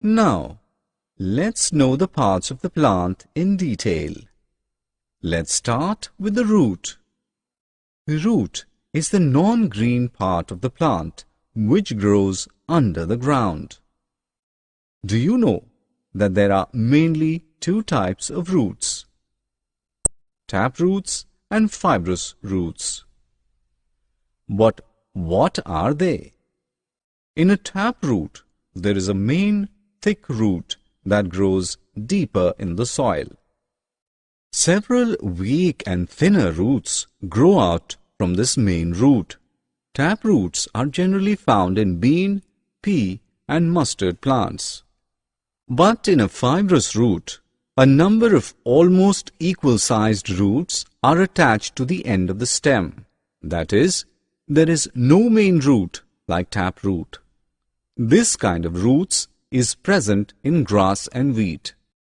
Now, let's know the parts of the plant in detail. Let's start with the root. The root is the non-green part of the plant which grows under the ground. Do you know that there are mainly two types of roots? Tap roots and fibrous roots. But what are they? In a tap root, there is a main thick root that grows deeper in the soil. Several weak and thinner roots grow out from this main root. Tap roots are generally found in bean, pea, and mustard plants. But in a fibrous root, a number of almost equal-sized roots are attached to the end of the stem. That is, there is no main root like tap root. This kind of roots is present in grass and wheat.